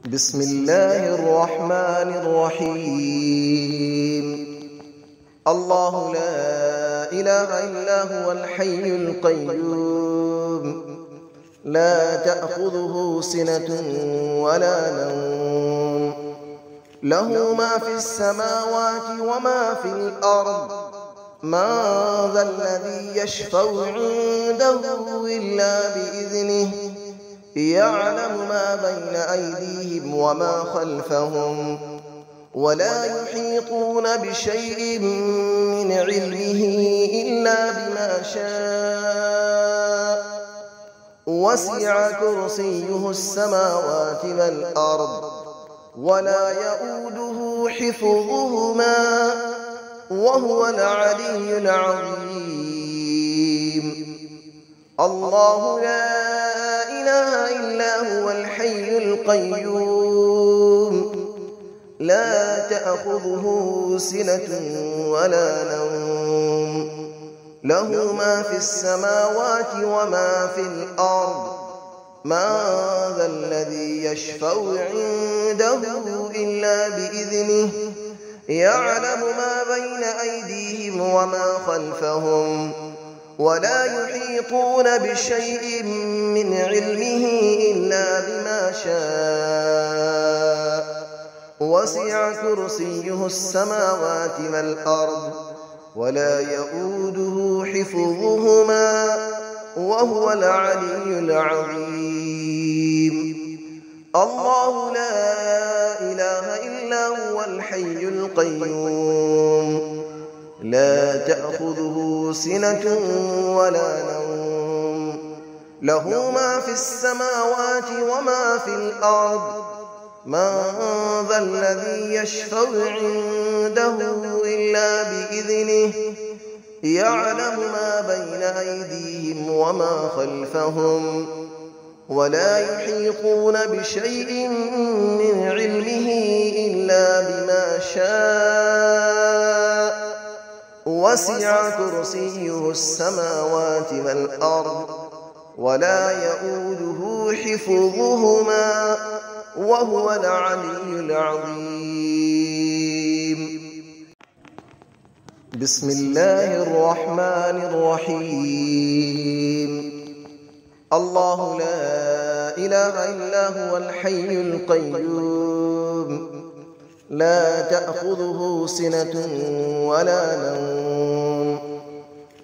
بسم الله الرحمن الرحيم. الله لا إله إلا هو الحي القيوم لا تأخذه سنة ولا نوم له ما في السماوات وما في الأرض من ذا الذي يشفع عنده إلا بإذنه يعلم ما بين أيديهم وما خلفهم ولا يحيطون بشيء من علمه إلا بما شاء وسع كرسيه السماوات والأرض ولا يؤوده حفظهما وهو العلي العظيم. الله لا إله إلا هو الحي القيوم لا تأخذه سنة ولا نوم له ما في السماوات وما في الأرض من ذا الذي يشفع عنده إلا بإذنه يعلم ما بين أيديهم وما خلفهم ولا يحيطون بشيء من علمه إلا بما شاء وسع كرسيه السماوات والأرض ولا يؤوده حفظهما وهو العلي العظيم. الله لا إله إلا هو الحي القيوم لا تأخذه سنة ولا نوم له ما في السماوات وما في الأرض من ذا الذي يشفع عنده إلا بإذنه يعلم ما بين أيديهم وما خلفهم ولا يحيطون بشيء من علمه إلا بما شاء وسع كرسيه السماوات والأرض ولا يؤوده حفظهما وهو العلي العظيم. بسم الله الرحمن الرحيم. الله لا إله إلا هو الحي القيوم لا تأخذه سنة ولا نوم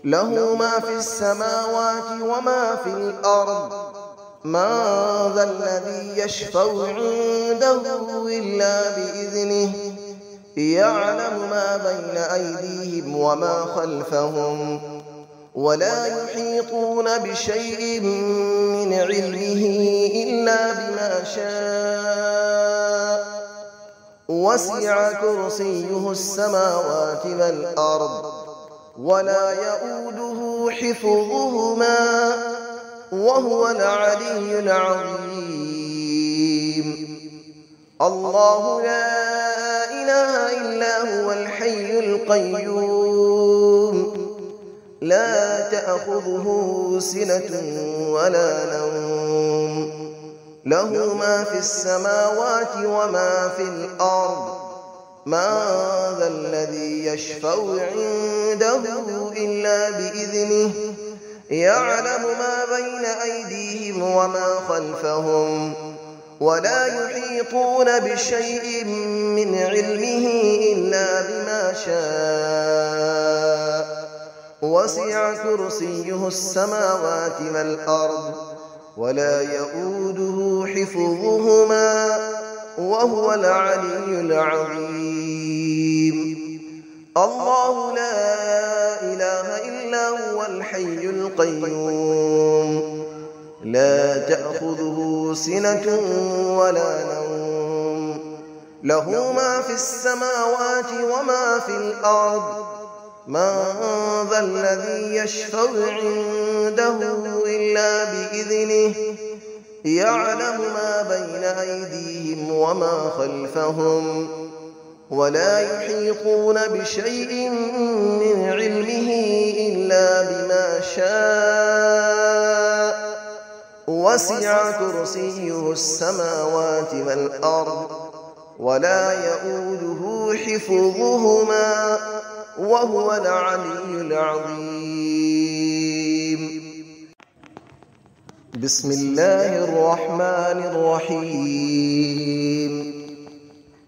له ما في السماوات وما في الأرض من ذا الذي يشفع عنده إلا بإذنه يعلم ما بين أيديهم وما خلفهم ولا يحيطون بشيء من علمه إلا بما شاء وسع كرسيه السماوات والأرض ولا يؤوده حفظهما وهو العلي العظيم. الله لا إله إلا هو الحي القيوم لا تأخذه سنة ولا نوم له ما في السماوات وما في الأرض من ذا الذي يشفع عنده إلا بإذنه يعلم ما بين أيديهم وما خلفهم ولا يحيطون بشيء من علمه إلا بما شاء وسع كرسيه السماوات والأرض ولا يؤوده حفظهما وهو العلي العظيم. الله لا إله إلا هو الحي القيوم لا تأخذه سنة ولا نوم له ما في السماوات وما في الأرض من ذا الذي يشفع عنده إلا بإذنه يعلم ما بين أيديهم وما خلفهم ولا يحيطون بشيء من علمه إلا بما شاء وسع كرسيه السماوات والأرض ولا يؤوده حفظهما وهو العلي العظيم. بسم الله الرحمن الرحيم.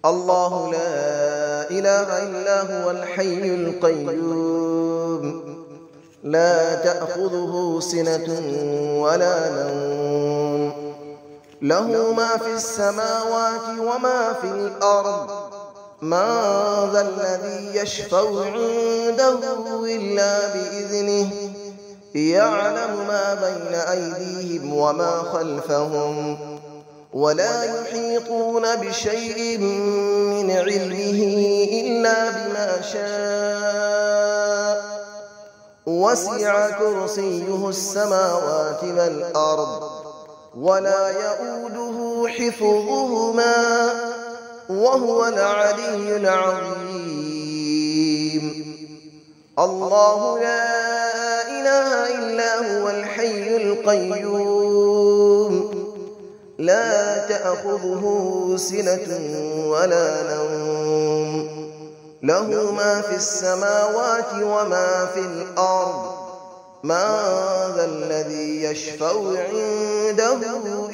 الله لا إله إلا هو الحي القيوم لا تأخذه سنة ولا نوم له ما في السماوات وما في الأرض من ذا الذي يشفع عنده إلا بإذنه يعلم ما بين أيديهم وما خلفهم ولا يحيطون بشيء من علمه إلا بما شاء وسع كرسيه السماوات والأرض ولا يؤوده حفظهما وهو العلي العظيم. الله لا إله إلا هو الحي القيوم لا تأخذه سنة ولا نوم له ما في السماوات وما في الأرض من ذا الذي يشفع عنده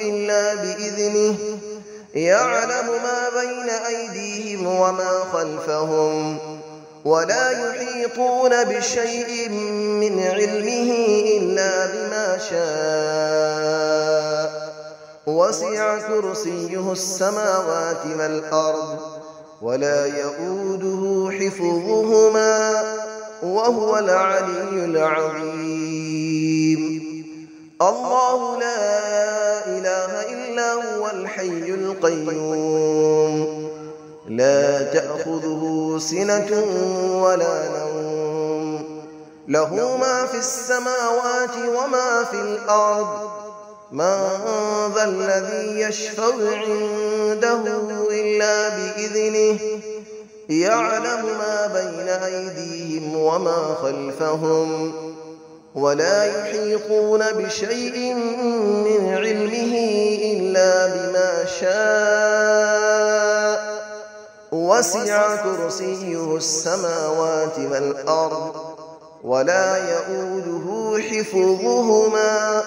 إلا بإذنه يعلم ما بين أيديهم وما خلفهم ولا يحيطون بشيء من علمه إلا بما شاء وسع كرسيه السماوات والأرض ولا يؤوده حفظهما وهو العلي العظيم. الله لا إله إلا هو الحي القيوم لا تأخذه سنة ولا نوم له ما في السماوات وما في الأرض من ذا الذي يشفع عنده إلا بإذنه يعلم ما بين أيديهم وما خلفهم ولا يحيطون بشيء من علمه إلا بما شاء وسع كرسيه السماوات والأرض ولا يؤوده حفظهما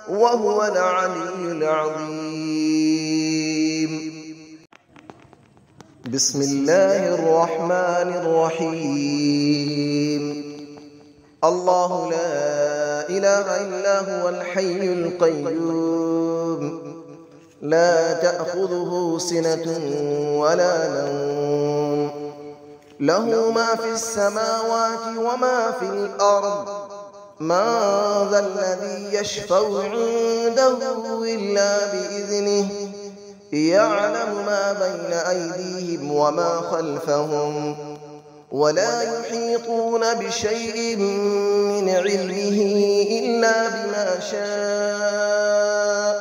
وهو العلي العظيم. بسم الله الرحمن الرحيم. الله لا إله إلا هو الحي القيوم لا تأخذه سنة ولا نوم له ما في السماوات وما في الأرض من ذا الذي يشفع عنده إلا بإذنه يعلم ما بين أيديهم وما خلفهم ولا يحيطون بشيء من علمه إلا بما شاء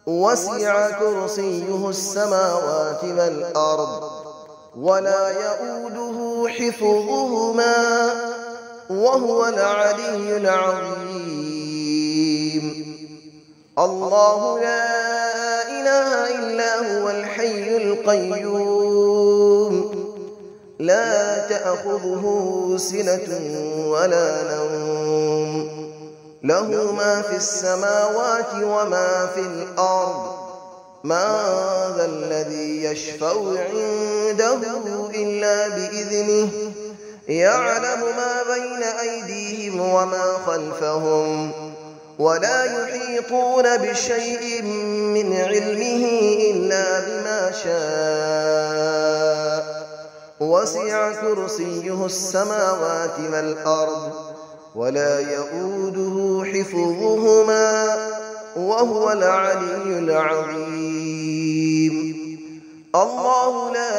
وسع كرسيه السماوات والأرض ولا يؤوده حفظهما وهو العلي العظيم. الله لا إله إلا هو الحي القيوم لا تأخذه سنة ولا نوم له ما في السماوات وما في الأرض من ذا الذي يشفع عنده إلا بإذنه يعلم ما بين أيديهم وما خلفهم ولا يحيطون بشيء من علمه إلا بما شاء وسع كرسيه السماوات والأرض ولا يؤوده حفظهما وهو العلي العظيم. الله لا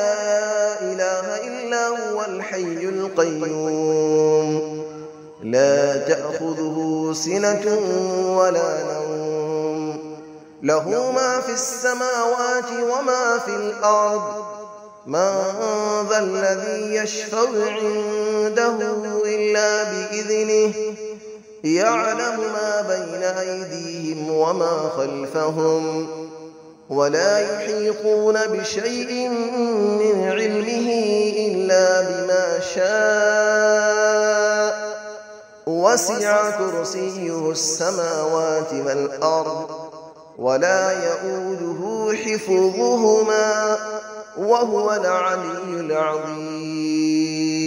إله إلا هو الحي القيوم لا تأخذه سنة ولا نوم له ما في السماوات وما في الأرض من ذا الذي يشفع عنده إلا بإذنه يعلم ما بين أيديهم وما خلفهم ولا يحيطون بشيء من علمه إلا بما شاء وسع كرسيه السماوات والأرض ولا يئوده حفظهما وهو العلي العظيم